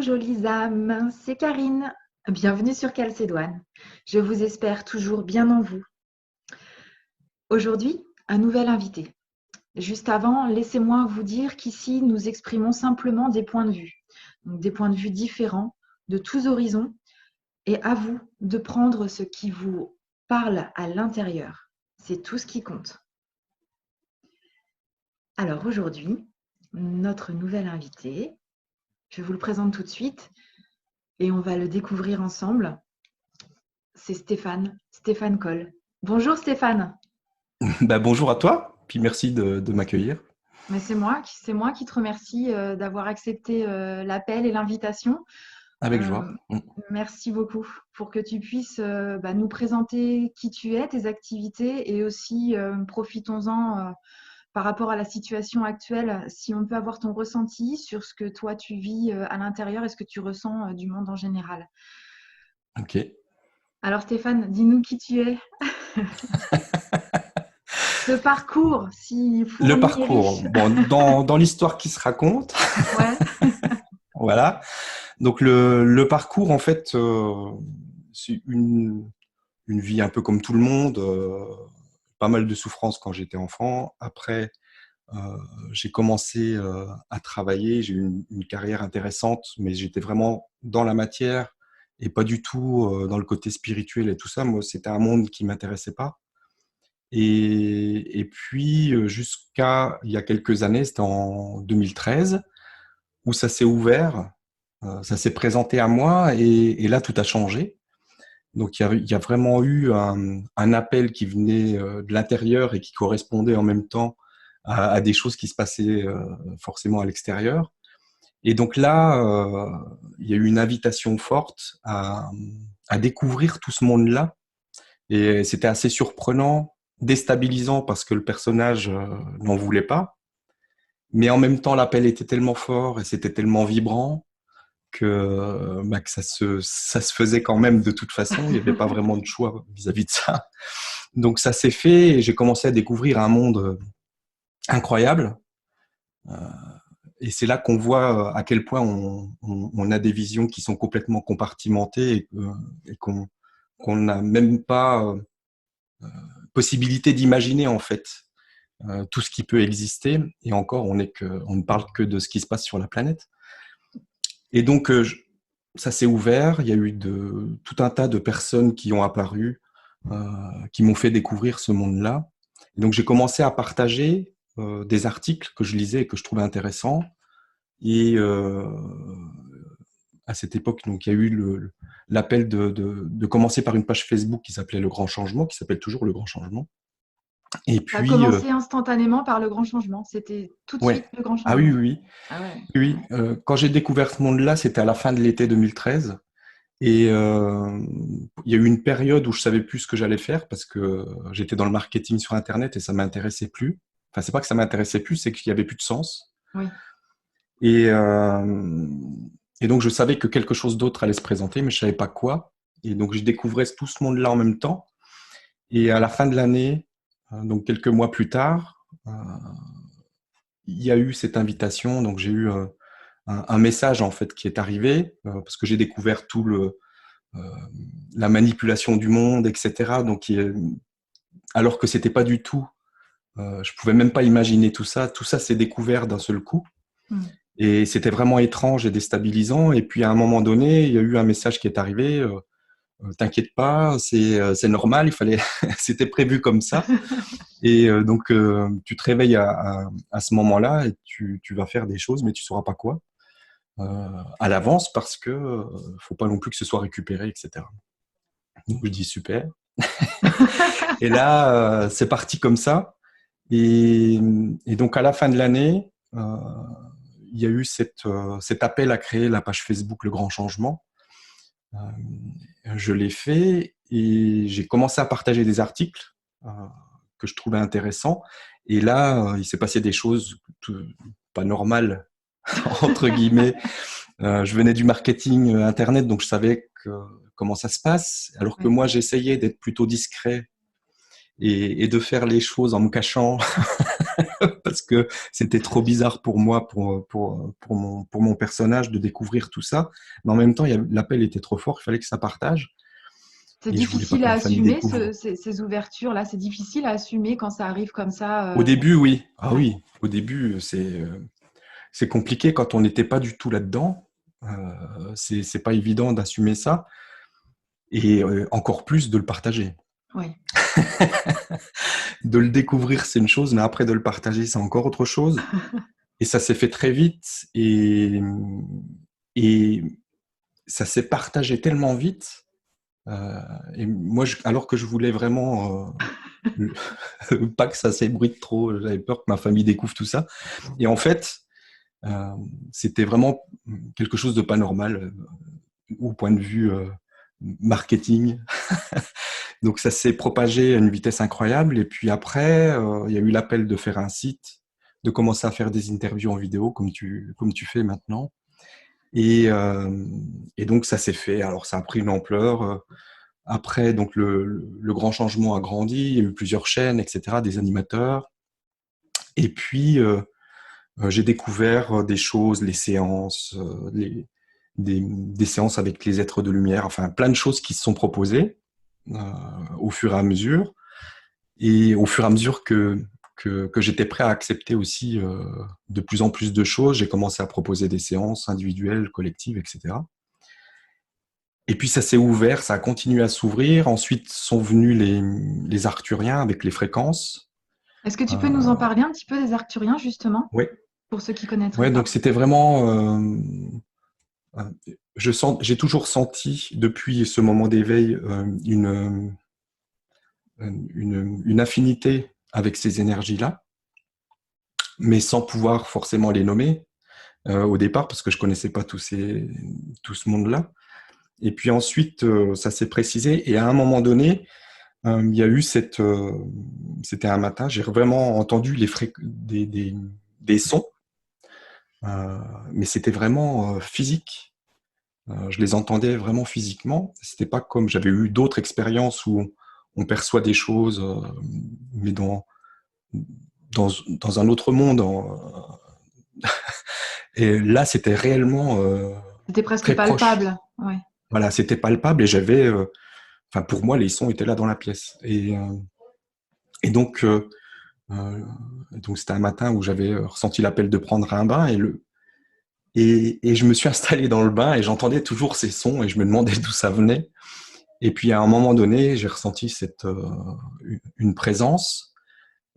jolies âmes, c'est Karine. Bienvenue sur Calcédoine. Je vous espère toujours bien en vous. Aujourd'hui, un nouvel invité. Juste avant, laissez-moi vous dire qu'ici, nous exprimons simplement des points de vue. Donc des points de vue différents, de tous horizons, et à vous de prendre ce qui vous parle à l'intérieur. C'est tout ce qui compte. Alors aujourd'hui, notre nouvel invité, je vous le présente tout de suite et on va le découvrir ensemble. C'est Stéphane Coll. Bonjour Stéphane. Bonjour à toi, puis merci de m'accueillir. Mais c'est moi qui te remercie d'avoir accepté l'appel et l'invitation. Avec Euh, joie. Merci beaucoup pour que tu puisses nous présenter qui tu es, tes activités et aussi profitons-en par rapport à la situation actuelle, si on peut avoir ton ressenti sur ce que toi tu vis à l'intérieur et ce que tu ressens du monde en général. Ok. Alors Stéphane, dis-nous qui tu es. Ce parcours si Le fourni et parcours, riche. bon, dans l'histoire qui se raconte, Ouais. voilà. Donc le parcours, en fait, c'est une vie un peu comme tout le monde, pas mal de souffrances quand j'étais enfant. Après, j'ai commencé à travailler, j'ai eu une carrière intéressante, mais j'étais vraiment dans la matière et pas du tout dans le côté spirituel et tout ça. Moi, c'était un monde qui m'intéressait pas. Et puis, jusqu'à il y a quelques années, c'était en 2013, où ça s'est ouvert, ça s'est présenté à moi, et là, tout a changé. Donc, il y a vraiment eu un appel qui venait de l'intérieur et qui correspondait en même temps à des choses qui se passaient forcément à l'extérieur. Et donc là, il y a eu une invitation forte à découvrir tout ce monde-là. Et c'était assez surprenant, déstabilisant parce que le personnage n'en voulait pas. Mais en même temps, l'appel était tellement fort et c'était tellement vibrant que ça se faisait quand même de toute façon. Il n'y avait pas vraiment de choix vis-à-vis de ça. Donc ça s'est fait et j'ai commencé à découvrir un monde incroyable. Euh, et c'est là qu'on voit à quel point on a des visions qui sont complètement compartimentées et qu'on n'a même pas possibilité d'imaginer en fait tout ce qui peut exister. Et encore, on ne parle que de ce qui se passe sur la planète. Et donc, ça s'est ouvert. Il y a eu tout un tas de personnes qui ont apparu, qui m'ont fait découvrir ce monde-là. Et donc, j'ai commencé à partager des articles que je lisais et que je trouvais intéressants. Et à cette époque, donc, il y a eu l'appel de commencer par une page Facebook qui s'appelait Le Grand Changement, qui s'appelle toujours Le Grand Changement. Et Ça a puis, commencé instantanément par le grand changement. C'était tout de ouais. suite le grand Ah oui, changement. oui, oui. Ah ouais. Oui, quand j'ai découvert ce monde-là, c'était à la fin de l'été 2013. Et il y a eu une période où je savais plus ce que j'allais faire parce que j'étais dans le marketing sur Internet et ça m'intéressait plus. Enfin, c'est pas que ça m'intéressait plus, c'est qu'il y avait plus de sens. Oui. Et, euh, et donc, je savais que quelque chose d'autre allait se présenter, mais je savais pas quoi. Et donc, je découvrais tout ce monde-là en même temps. Et à la fin de l'année, donc quelques mois plus tard, il y a eu cette invitation. Donc, j'ai eu un message en fait qui est arrivé parce que j'ai découvert euh, la manipulation du monde, etc. Donc, alors que c'était pas du tout, je pouvais même pas imaginer tout ça. Tout ça s'est découvert d'un seul coup. Mm. Et c'était vraiment étrange et déstabilisant. Et puis à un moment donné, il y a eu un message qui est arrivé. T'inquiète pas, c'est normal. Il fallait, c'était prévu comme ça. Et donc tu te réveilles à ce moment-là et tu vas faire des choses, mais tu sauras pas quoi à l'avance parce que faut pas non plus que ce soit récupéré, etc. Donc je dis super. Et là, c'est parti comme ça. Et, et donc à la fin de l'année, il y a eu cet appel à créer la page Facebook Le Grand Changement. Euh, je l'ai fait et j'ai commencé à partager des articles que je trouvais intéressants. Et là, il s'est passé des choses pas normales, entre guillemets. Je venais du marketing Internet, donc je savais comment ça se passe. Alors que Oui. moi, j'essayais d'être plutôt discret et de faire les choses en me cachant parce que c'était trop bizarre pour moi, pour mon personnage de découvrir tout ça. Mais en même temps, l'appel était trop fort, il fallait que ça partage. C'est Et je voulais pas difficile que à ma famille assumer découvre. ces ouvertures-là. C'est difficile à assumer quand ça arrive comme Au ça. début, oui. Ah Ouais, oui, au début, c'est compliqué quand on n'était pas du tout là-dedans. C'est pas évident d'assumer ça et encore plus de le partager. ouais. De le découvrir, c'est une chose, mais après de le partager, c'est encore autre chose. Et ça s'est fait très vite et ça s'est partagé tellement vite. Euh, et moi, alors que je voulais vraiment pas que ça s'ébruite trop, j'avais peur que ma famille découvre tout ça. Et en fait, euh, c'était vraiment quelque chose de pas normal au point de vue marketing. Donc ça s'est propagé à une vitesse incroyable. Et puis après, il y a eu l'appel de faire un site, de commencer à faire des interviews en vidéo comme tu fais maintenant. Et, euh, et donc ça s'est fait. Alors ça a pris une ampleur. Après, donc le grand changement a grandi. Il y a eu plusieurs chaînes, etc., des animateurs. Et puis j'ai découvert des choses, les séances, des séances avec les êtres de lumière, enfin plein de choses qui se sont proposées euh, au fur et à mesure. Et au fur et à mesure que j'étais prêt à accepter aussi de plus en plus de choses, j'ai commencé à proposer des séances individuelles, collectives, etc. Et puis ça s'est ouvert, ça a continué à s'ouvrir. Ensuite sont venus les arthuriens avec les fréquences. Est-ce que tu peux nous en Euh, parler un petit peu des Arcturiens, justement, ouais, pour ceux qui connaîtraient ouais. pas? Donc c'était vraiment. Euh, j'ai toujours senti depuis ce moment d'éveil une affinité avec ces énergies-là, mais sans pouvoir forcément les nommer au départ parce que je connaissais pas tout ce monde-là. Et puis ensuite, ça s'est précisé. Et à un moment donné, il y a eu c'était un matin, j'ai vraiment entendu des sons, euh, mais c'était vraiment physique. Je les entendais vraiment physiquement. C'était pas comme j'avais eu d'autres expériences où on perçoit des choses, mais dans un autre monde. Et là, c'était réellement C'était presque très proche. palpable. Ouais. Voilà, c'était palpable et enfin, pour moi, les sons étaient là dans la pièce. Et euh, donc c'était un matin où j'avais ressenti l'appel de prendre un bain et je me suis installé dans le bain et j'entendais toujours ces sons et je me demandais d'où ça venait. Et puis à un moment donné, j'ai ressenti une présence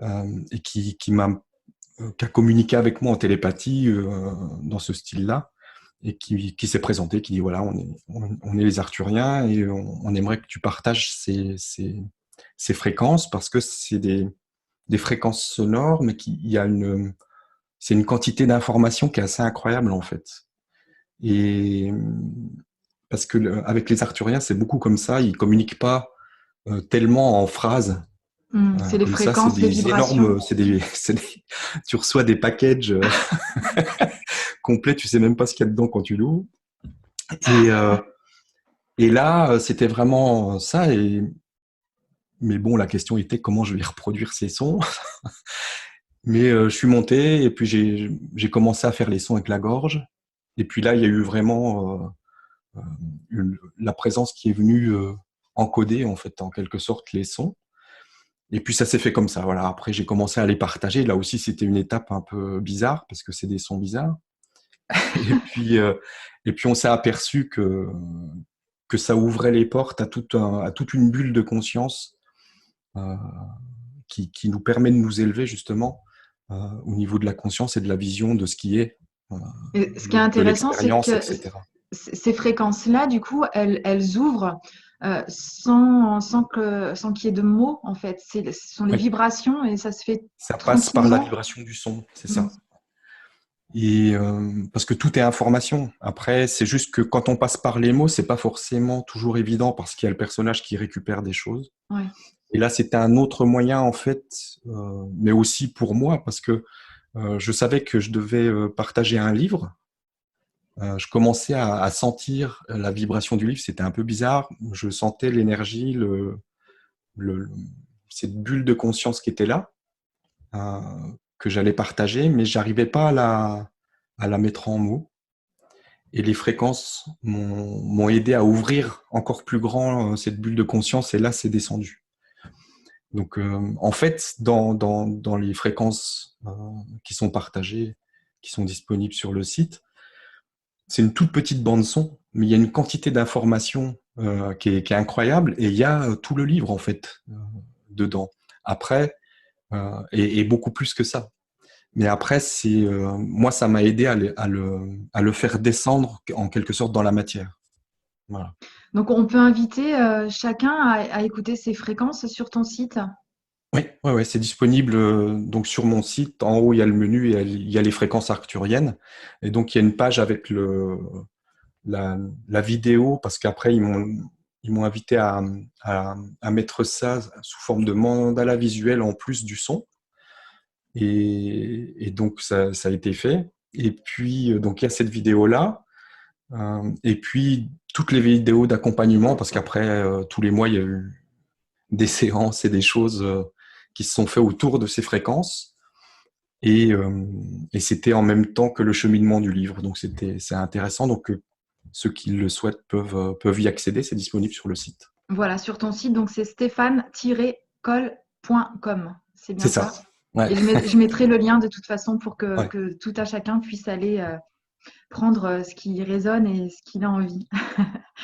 et qui a communiqué avec moi en télépathie dans ce style-là et qui s'est présenté, qui dit voilà, on est les Arthuriens et on aimerait que tu partages ces fréquences parce que c'est des fréquences sonores, mais c'est une quantité d'informations qui est assez incroyable en fait. Et parce que avec les Arthuriens, c'est beaucoup comme ça, ils communiquent pas tellement en phrases. C'est les Comme ça, c'est fréquences, les des vibrations. énormes, tu reçois des packages complets, tu sais même pas ce qu'il y a dedans quand tu l'ouvres. Et, euh, et là, c'était vraiment ça. Mais bon, la question était comment je vais reproduire ces sons. Mais je suis monté et puis j'ai commencé à faire les sons avec la gorge. Et puis là, il y a eu vraiment la présence qui est venue encoder en fait, en quelque sorte, les sons. Et puis ça s'est fait comme ça. Voilà. Après, j'ai commencé à les partager. Là aussi, c'était une étape un peu bizarre parce que c'est des sons bizarres. Et puis, euh, et puis on s'est aperçu que ça ouvrait les portes à toute une bulle de conscience euh, qui nous permet de nous élever justement au niveau de la conscience et de la vision de ce qui est, euh, Et ce qui est de intéressant, c'est l'expérience, que etc. ces fréquences-là, du coup, elles ouvrent sans qu'il y ait de mots, en fait. Ce sont les Oui, vibrations et ça se fait ça passe par la tranquillement. vibration du son, c'est Mm. ça. Et parce que tout est information. Après, c'est juste que quand on passe par les mots, c'est pas forcément toujours évident parce qu'il y a le personnage qui récupère des choses. Ouais. Et là, c'était un autre moyen en fait, mais aussi pour moi parce que je savais que je devais partager un livre. Je commençais à sentir la vibration du livre. C'était un peu bizarre. Je sentais l'énergie, le- cette bulle de conscience qui était là. Euh, que j'allais partager, mais j'arrivais pas à la mettre en mots. Et les fréquences m'ont aidé à ouvrir encore plus grand cette bulle de conscience, et là, c'est descendu. Donc, en fait, dans les fréquences qui sont partagées, qui sont disponibles sur le site, c'est une toute petite bande son, mais il y a une quantité d'informations qui est incroyable, et il y a tout le livre, en fait, dedans. Après, et beaucoup plus que ça. Mais après, moi, ça m'a aidé à le faire descendre en quelque sorte dans la matière. Voilà. Donc, on peut inviter chacun à écouter ces fréquences sur ton site. Oui, ouais, ouais, c'est disponible donc sur mon site. En haut, il y a le menu et il y a les fréquences arcturiennes. Et donc, il y a une page avec la vidéo, parce qu'après, ils m'ont invité à mettre ça sous forme de mandala visuel en plus du son. Et donc, ça a été fait. Et puis, donc, il y a cette vidéo-là. Et puis, toutes les vidéos d'accompagnement, parce qu'après, tous les mois, il y a eu des séances et des choses qui se sont faites autour de ces fréquences. Et c'était en même temps que le cheminement du livre. Donc, c'est intéressant. Donc, ceux qui le souhaitent peuvent y accéder. C'est disponible sur le site. Voilà, sur ton site, donc c'est stéphane-coll.com. C'est bien C'est ça. ça? Ouais. Et je mettrai le lien de toute façon pour Ouais. que tout à chacun puisse aller prendre ce qui résonne et ce qu'il a envie.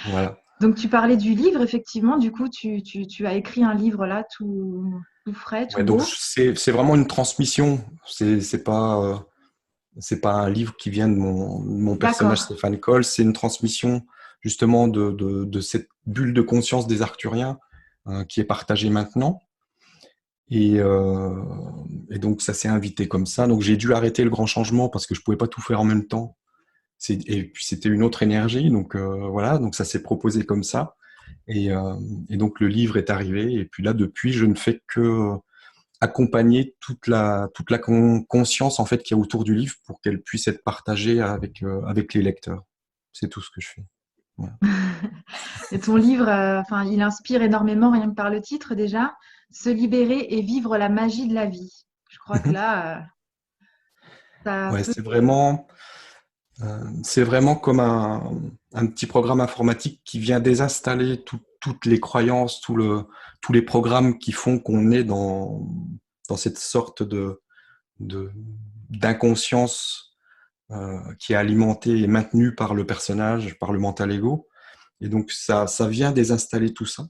Voilà. Donc, tu parlais du livre, effectivement. Du coup, tu as écrit un livre là, tout frais, tout Ouais, donc, beau. c'est vraiment une transmission. C'est pas un livre qui vient de mon personnage D'accord. Stéphane Coll, c'est une transmission justement de cette bulle de conscience des Arcturiens qui est partagée maintenant. Et, euh, et donc ça s'est invité comme ça. Donc j'ai dû arrêter le grand changement parce que je pouvais pas tout faire en même temps. Et puis c'était une autre énergie. Donc voilà, donc ça s'est proposé comme ça. Et, euh, et donc le livre est arrivé. Et puis là, depuis, je ne fais que accompagner toute la conscience en fait qu'il y a autour du livre pour qu'elle puisse être partagée avec les lecteurs. C'est tout ce que je fais. Voilà. Et ton livre, enfin, il inspire énormément, rien que par le titre déjà. Se libérer et vivre la magie de la vie. Je crois que là, ça Ouais, peut. c'est vraiment comme un petit programme informatique qui vient désinstaller toutes les croyances, tous les programmes qui font qu'on est dans cette sorte de, d'inconscience qui est alimentée et maintenue par le personnage, par le mental ego. Et donc, ça vient désinstaller tout ça.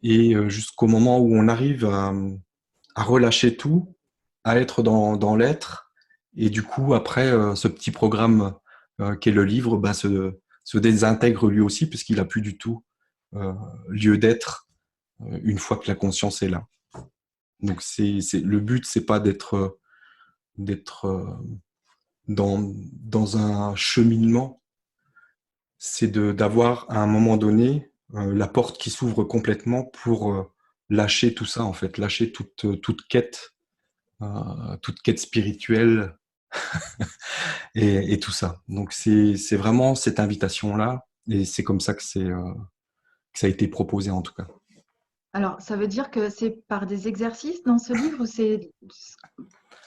Et jusqu'au moment où on arrive à relâcher tout, à être dans l'être. Et du coup, après, ce petit programme qu'est le livre se désintègre lui aussi, puisqu'il n'a plus du tout lieu d'être une fois que la conscience est là. Donc, le but, c'est pas d'être dans un cheminement, c'est d'avoir à un moment donné la porte qui s'ouvre complètement pour lâcher tout ça, en fait, lâcher toute quête spirituelle et tout ça. Donc c'est vraiment cette invitation-là, et c'est comme ça que ça a été proposé en tout cas. Alors, ça veut dire que c'est par des exercices dans ce livre ou c'est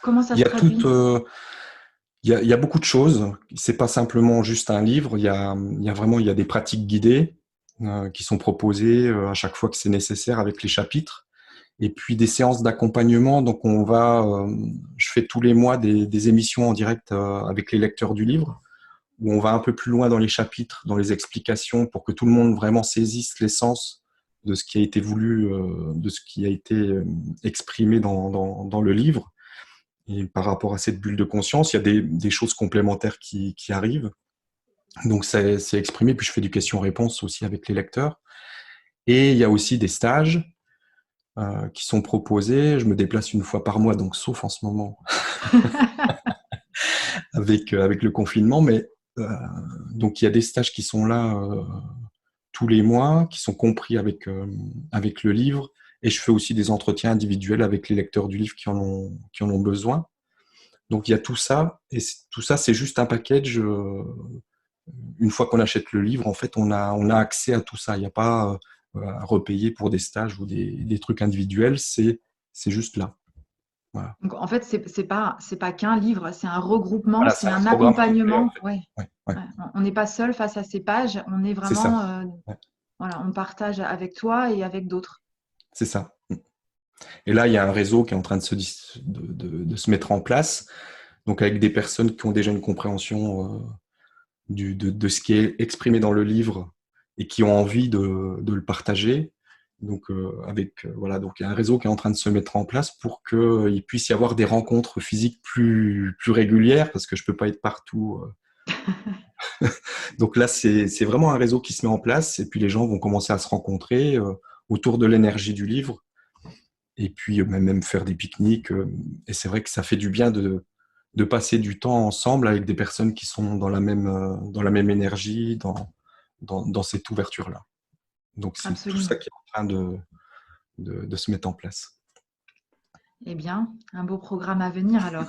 comment ça Il se y a tout, traduit? il y a beaucoup de choses. C'est pas simplement juste un livre. Il y a des pratiques guidées qui sont proposées à chaque fois que c'est nécessaire avec les chapitres. Et puis des séances d'accompagnement. Donc je fais tous les mois des émissions en direct avec les lecteurs du livre, où on va un peu plus loin dans les chapitres, dans les explications, pour que tout le monde vraiment saisisse l'essence de ce qui a été voulu, de ce qui a été exprimé dans le livre. Et par rapport à cette bulle de conscience, il y a des choses complémentaires qui arrivent. Donc c'est exprimé, puis je fais du question-réponse aussi avec les lecteurs. Et il y a aussi des stages qui sont proposés. Je me déplace une fois par mois, donc sauf en ce moment avec le confinement, mais euh, donc il y a des stages qui sont là tous les mois, qui sont compris avec le livre, et je fais aussi des entretiens individuels avec les lecteurs du livre qui en ont besoin. Donc il y a tout ça, et tout ça c'est juste un package. Une fois qu'on achète le livre, en fait, on a accès à tout ça. Il n'y a pas à repayer pour des stages ou des trucs individuels, c'est juste là. Voilà. Donc, en fait, c'est pas qu'un livre, c'est un regroupement, Voilà, c'est c'est un un programme complet, en accompagnement. fait. Ouais. Ouais, ouais, Ouais. On n'est pas seul face à ces pages, on est c'est ça. vraiment, Ouais, voilà, on partage avec toi et avec d'autres. c'est ça. Et là, il y a un réseau qui est en train de se mettre en place, donc avec des personnes qui ont déjà une compréhension de ce qui est exprimé dans le livre et qui ont envie de le partager. Donc, voilà, donc il y a un réseau qui est en train de se mettre en place pour qu'il puisse y avoir des rencontres physiques plus régulières, parce que je peux pas être partout. Donc là, c'est vraiment un réseau qui se met en place, et puis les gens vont commencer à se rencontrer autour de l'énergie du livre, et puis même faire des pique-niques. Et c'est vrai que ça fait du bien de passer du temps ensemble avec des personnes qui sont dans la même énergie, dans cette ouverture-là. Donc c'est tout ça Absolument. qui est en train de se mettre en place. Eh bien, un beau programme à venir alors.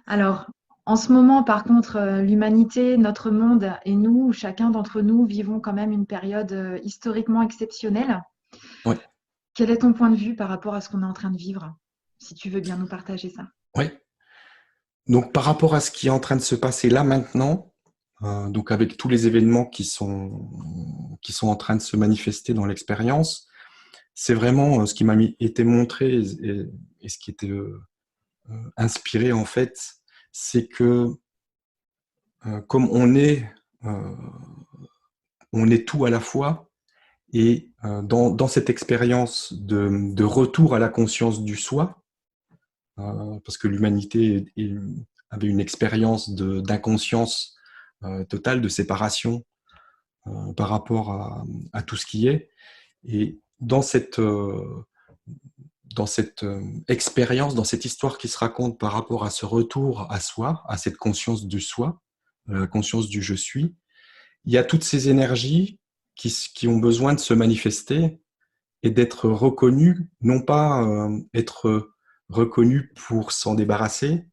Alors, en ce moment, par contre, l'humanité, notre monde et nous, chacun d'entre nous, vivons quand même une période historiquement exceptionnelle. Ouais, Quel est ton point de vue par rapport à ce qu'on est en train de vivre? Si tu veux bien nous partager ça. ouais. Donc par rapport à ce qui est en train de se passer là maintenant, donc avec tous les événements qui sont en train de se manifester dans l'expérience, c'est vraiment ce qui m'a été montré et ce qui était inspiré en fait, c'est que comme euh, on est tout à la fois, et dans cette expérience de retour à la conscience du soi, parce que l'humanité avait une expérience d'inconscience totale, de séparation par rapport à tout ce qui est. Et dans cette expérience, dans cette histoire qui se raconte par rapport à ce retour à soi, à cette conscience du soi, la conscience du je suis, il y a toutes ces énergies qui ont besoin de se manifester et d'être reconnues, non pas être reconnues pour s'en débarrasser,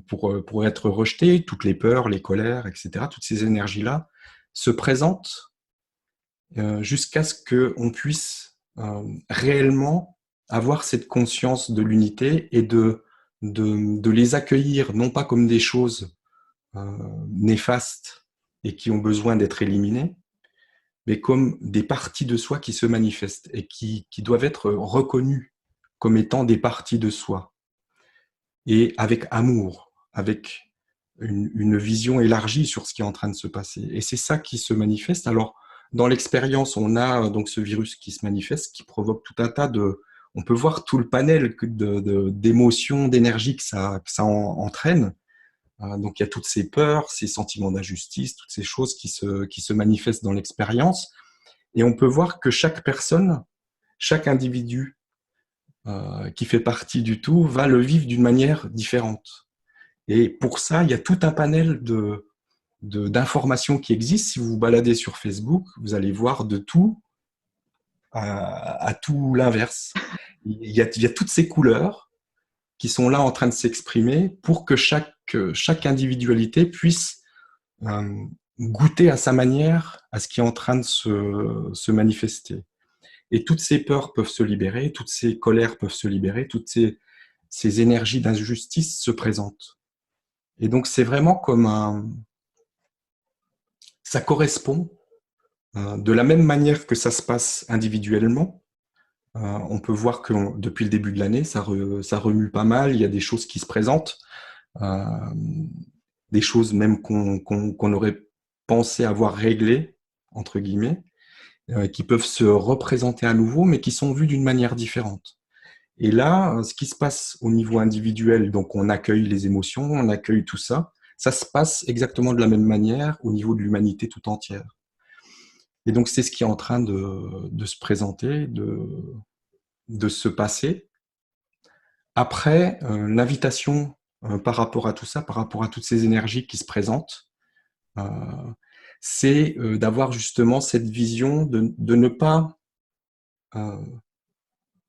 pour être rejetées, toutes les peurs, les colères, etc., toutes ces énergies-là se présentent jusqu'à ce qu'on puisse réellement avoir cette conscience de l'unité et de les accueillir, non pas comme des choses néfastes et qui ont besoin d'être éliminées, mais comme des parties de soi qui se manifestent et qui doivent être reconnues comme étant des parties de soi, et avec amour, avec une vision élargie sur ce qui est en train de se passer. Et c'est ça qui se manifeste. Alors, dans l'expérience, on a donc ce virus qui se manifeste, qui provoque tout un tas de... On peut voir tout le panel d'émotions, d'énergie que ça entraîne. Donc, il y a toutes ces peurs, ces sentiments d'injustice, toutes ces choses qui se manifestent dans l'expérience. Et on peut voir que chaque personne, chaque individu qui fait partie du tout, va le vivre d'une manière différente. Et pour ça, il y a tout un panel d'informations qui existent. Si vous vous baladez sur Facebook, vous allez voir de tout à tout l'inverse. Il y a toutes ces couleurs qui sont là en train de s'exprimer pour que chaque individualité puisse goûter à sa manière à ce qui est en train de se manifester. Et toutes ces peurs peuvent se libérer, toutes ces colères peuvent se libérer, toutes ces énergies d'injustice se présentent. Et donc c'est vraiment comme ça correspond de la même manière que ça se passe individuellement. On peut voir que depuis le début de l'année, ça remue pas mal. Il y a des choses qui se présentent, euh, des choses même qu'on aurait pensé avoir réglées, entre guillemets, qui peuvent se représenter à nouveau, mais qui sont vues d'une manière différente. Et là, ce qui se passe au niveau individuel, donc on accueille les émotions, on accueille tout ça, ça se passe exactement de la même manière au niveau de l'humanité tout entière. Et donc c'est ce qui est en train de se présenter, de se passer. Après, l'invitation par rapport à tout ça, par rapport à toutes ces énergies qui se présentent, euh, c'est d'avoir justement cette vision de ne pas euh,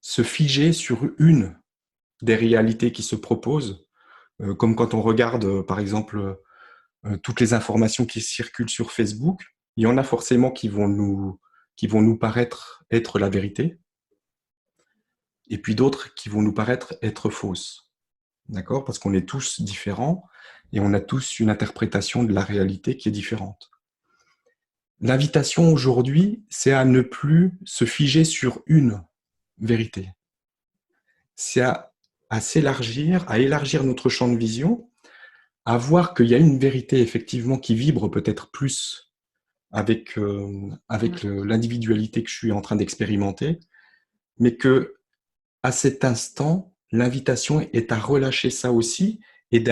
se figer sur une des réalités qui se proposent, comme quand on regarde, par exemple, toutes les informations qui circulent sur Facebook, il y en a forcément qui vont nous paraître être la vérité. et puis d'autres qui vont nous paraître être fausses. D'accord? Parce qu'on est tous différents et on a tous une interprétation de la réalité qui est différente. L'invitation aujourd'hui, c'est à ne plus se figer sur une vérité. C'est à s'élargir, à élargir notre champ de vision, à voir qu'il y a une vérité effectivement qui vibre peut-être plus avec l'individualité que je suis en train d'expérimenter, mais que à cet instant, l'invitation est à relâcher ça aussi et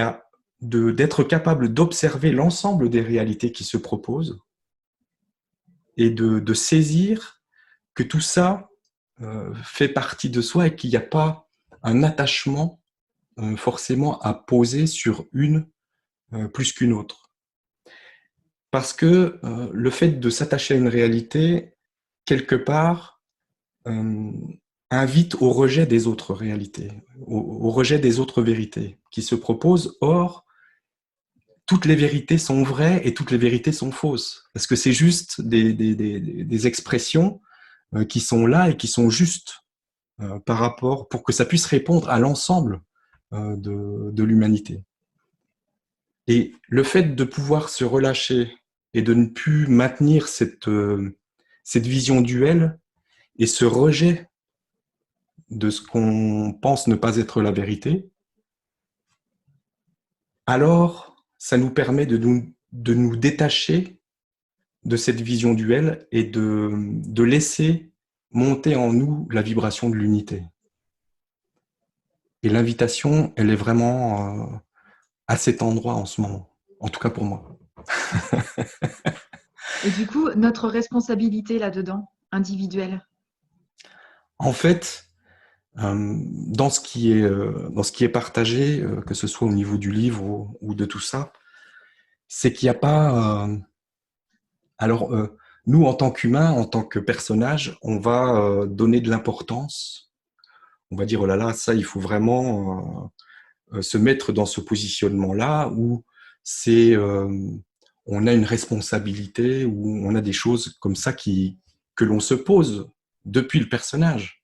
d'être capable d'observer l'ensemble des réalités qui se proposent et de saisir que tout ça fait partie de soi et qu'il n'y a pas un attachement forcément à poser sur une plus qu'une autre. Parce que le fait de s'attacher à une réalité, quelque part, invite au rejet des autres réalités, au rejet des autres vérités qui se proposent. Or, toutes les vérités sont vraies et toutes les vérités sont fausses. Parce que c'est juste des expressions qui sont là et qui sont justes par rapport, pour que ça puisse répondre à l'ensemble de l'humanité. Et le fait de pouvoir se relâcher et de ne plus maintenir cette vision duelle et ce rejet de ce qu'on pense ne pas être la vérité, alors ça nous permet de nous détacher de cette vision duelle et de laisser monter en nous la vibration de l'unité. Et l'invitation, elle est vraiment à cet endroit en ce moment, en tout cas pour moi. Et du coup, notre responsabilité là-dedans, individuelle. En fait, dans ce qui est partagé, que ce soit au niveau du livre ou de tout ça, c'est qu'il n'y a pas... alors, nous, en tant qu'humains, en tant que personnages, on va donner de l'importance. On va dire, oh là là, ça, il faut vraiment se mettre dans ce positionnement-là où c'est, on a une responsabilité, où on a des choses comme ça que l'on se pose depuis le personnage.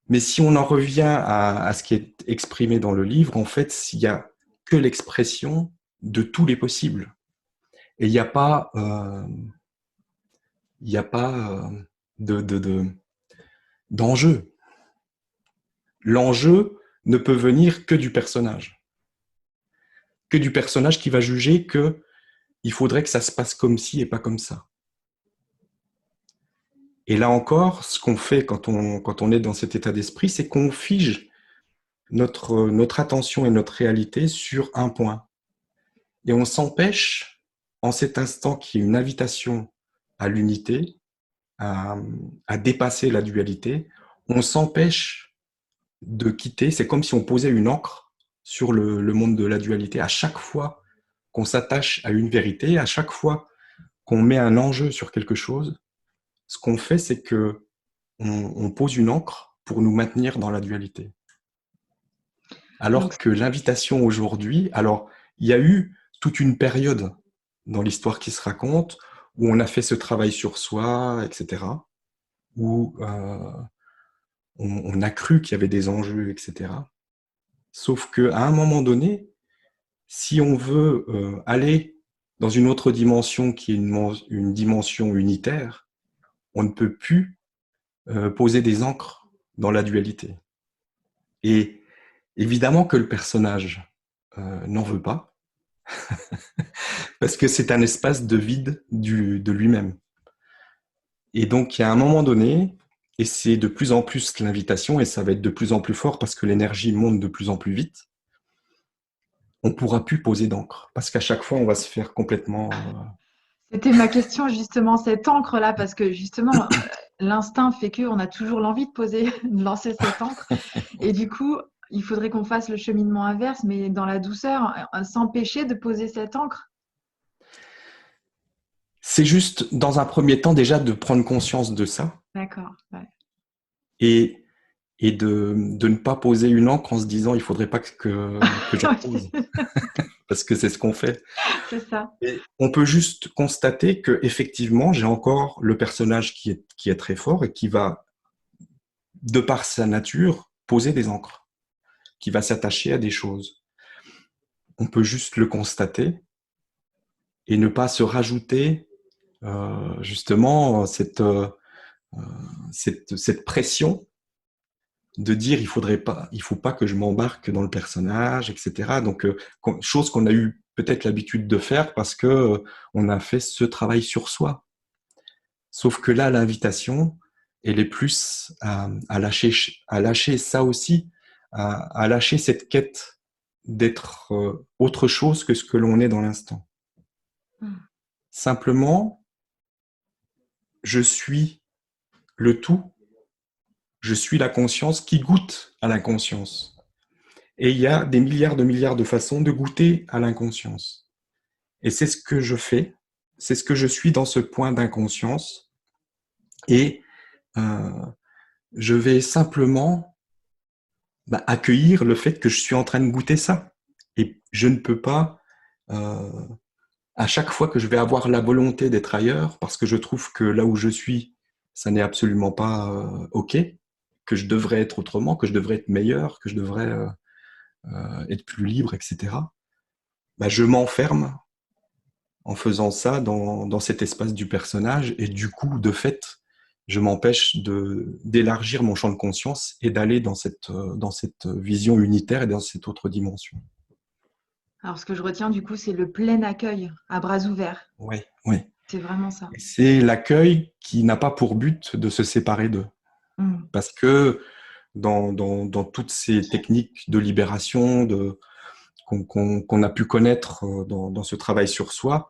Mais si on en revient à ce qui est exprimé dans le livre, en fait, il n'y a que l'expression de tous les possibles. Et il n'y a pas, d'enjeu. L'enjeu ne peut venir que du personnage. Que du personnage qui va juger qu'il faudrait que ça se passe comme ci et pas comme ça. Et là encore, ce qu'on fait quand on est dans cet état d'esprit, c'est qu'on fige notre attention et notre réalité sur un point. Et on s'empêche, en cet instant qui est une invitation à l'unité, à dépasser la dualité, on s'empêche de quitter. C'est comme si on posait une encre sur le monde de la dualité. À chaque fois qu'on s'attache à une vérité, à chaque fois qu'on met un enjeu sur quelque chose, ce qu'on fait, c'est que on pose une encre pour nous maintenir dans la dualité. Alors que l'invitation aujourd'hui, alors il y a eu toute une période dans l'histoire qui se raconte où on a fait ce travail sur soi, etc., où on a cru qu'il y avait des enjeux, etc. Sauf qu'à un moment donné, si on veut aller dans une autre dimension qui est une dimension unitaire, on ne peut plus poser des ancres dans la dualité. Et évidemment que le personnage n'en veut pas, parce que c'est un espace de vide de lui-même. Et donc, il y a un moment donné, et c'est de plus en plus l'invitation, et ça va être de plus en plus fort parce que l'énergie monte de plus en plus vite, on ne pourra plus poser d'encre, parce qu'à chaque fois, on va se faire complètement... C'était ma question justement, cette encre-là, parce que justement, l'instinct fait qu'on a toujours l'envie de poser, de lancer cette encre. Et du coup, il faudrait qu'on fasse le cheminement inverse, mais dans la douceur, s'empêcher de poser cette encre. C'est juste, dans un premier temps, déjà de prendre conscience de ça, D'accord. Ouais. et de ne pas poser une encre en se disant il faudrait pas que j'en pose, parce que c'est ce qu'on fait. C'est ça. Et on peut juste constater que effectivement, j'ai encore le personnage qui est très fort et qui va de par sa nature, poser des ancres, qui va s'attacher à des choses. On peut juste le constater et ne pas se rajouter justement cette pression de dire il faut pas que je m'embarque dans le personnage, etc. Donc, chose qu'on a eu peut-être l'habitude de faire parce que on a fait ce travail sur soi. Sauf que là, l'invitation, elle est plus à lâcher ça aussi, à lâcher cette quête d'être autre chose que ce que l'on est dans l'instant. Simplement, je suis le tout, je suis la conscience qui goûte à l'inconscience. Et il y a des milliards de façons de goûter à l'inconscience. Et c'est ce que je fais, c'est ce que je suis dans ce point d'inconscience. Et je vais simplement accueillir le fait que je suis en train de goûter ça. Et je ne peux pas, à chaque fois que je vais avoir la volonté d'être ailleurs, parce que je trouve que là où je suis, ça n'est absolument pas OK, que je devrais être autrement, que je devrais être meilleur, que je devrais être plus libre, etc. Je m'enferme en faisant ça dans cet espace du personnage et du coup, de fait, je m'empêche d'élargir mon champ de conscience et d'aller dans cette vision unitaire et dans cette autre dimension. Alors, ce que je retiens, du coup, c'est le plein accueil, à bras ouverts. Oui, oui. C'est vraiment ça. C'est l'accueil qui n'a pas pour but de se séparer d'eux. Parce que dans toutes ces techniques de libération qu'on a pu connaître dans ce travail sur soi,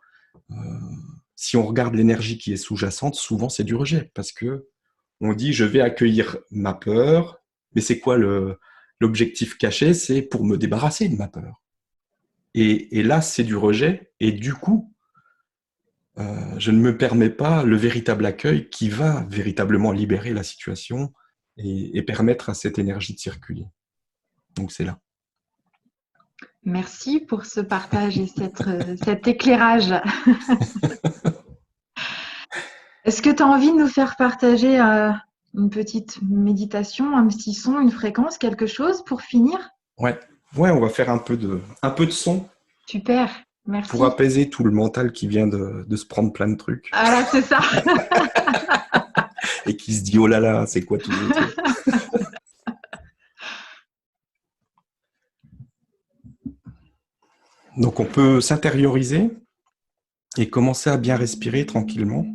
si on regarde l'énergie qui est sous-jacente, souvent c'est du rejet. Parce que on dit je vais accueillir ma peur, mais c'est quoi l'objectif caché? C'est pour me débarrasser de ma peur. Et là, c'est du rejet. Et du coup, je ne me permets pas le véritable accueil qui va véritablement libérer la situation et permettre à cette énergie de circuler. Donc c'est là. Merci pour ce partage et cet éclairage. Est-ce que tu as envie de nous faire partager une petite méditation, un petit son, une fréquence, quelque chose pour finir? Ouais, ouais, on va faire un peu de son Super, pour merci. apaiser tout le mental qui vient de se prendre plein de trucs Voilà, c'est ça. et qui se dit oh là là, c'est quoi tous ces trucs? Donc on peut s'intérioriser et commencer à bien respirer tranquillement.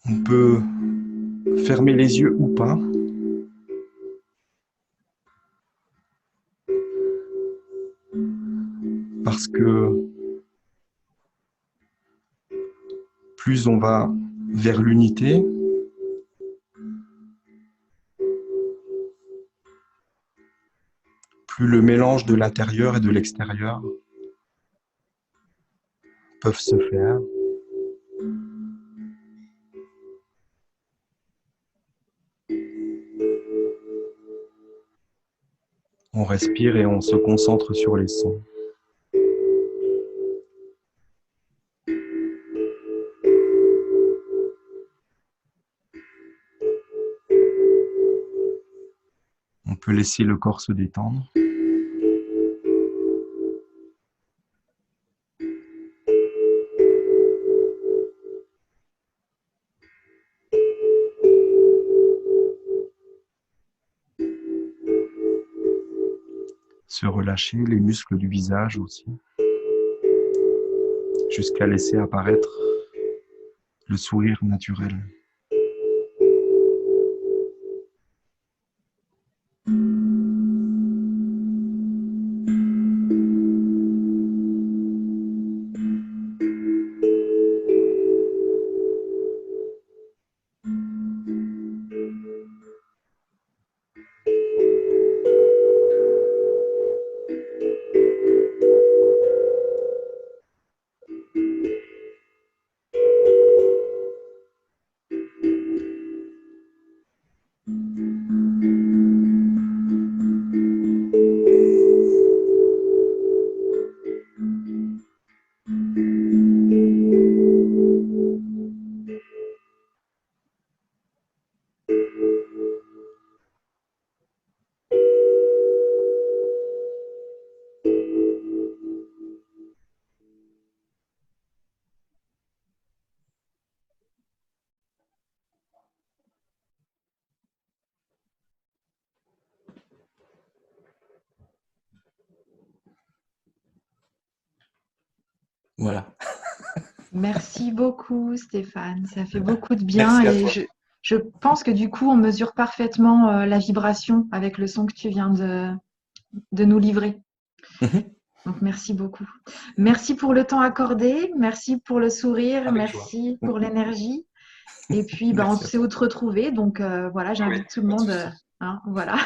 On peut fermer les yeux ou pas. Parce que plus on va vers l'unité, plus le mélange de l'intérieur et de l'extérieur peuvent se faire. On respire et on se concentre sur les sons. On peut laisser le corps se détendre. Se relâcher, les muscles du visage aussi, jusqu'à laisser apparaître le sourire naturel. Voilà. Merci beaucoup, Stéphane. Ça fait beaucoup de bien Merci à et toi. je pense que du coup, on mesure parfaitement la vibration avec le son que tu viens de nous livrer. Mhm. Donc, merci beaucoup. Merci pour le temps accordé, merci pour le sourire, Avec joie. merci pour l'énergie. Et puis, ben, on Merci à sait toi. où te retrouver. Donc, voilà, Oui, j'invite tout le pas de monde. souci. Hein, voilà.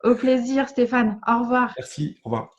Au plaisir, Stéphane. Au revoir. Merci. Au revoir.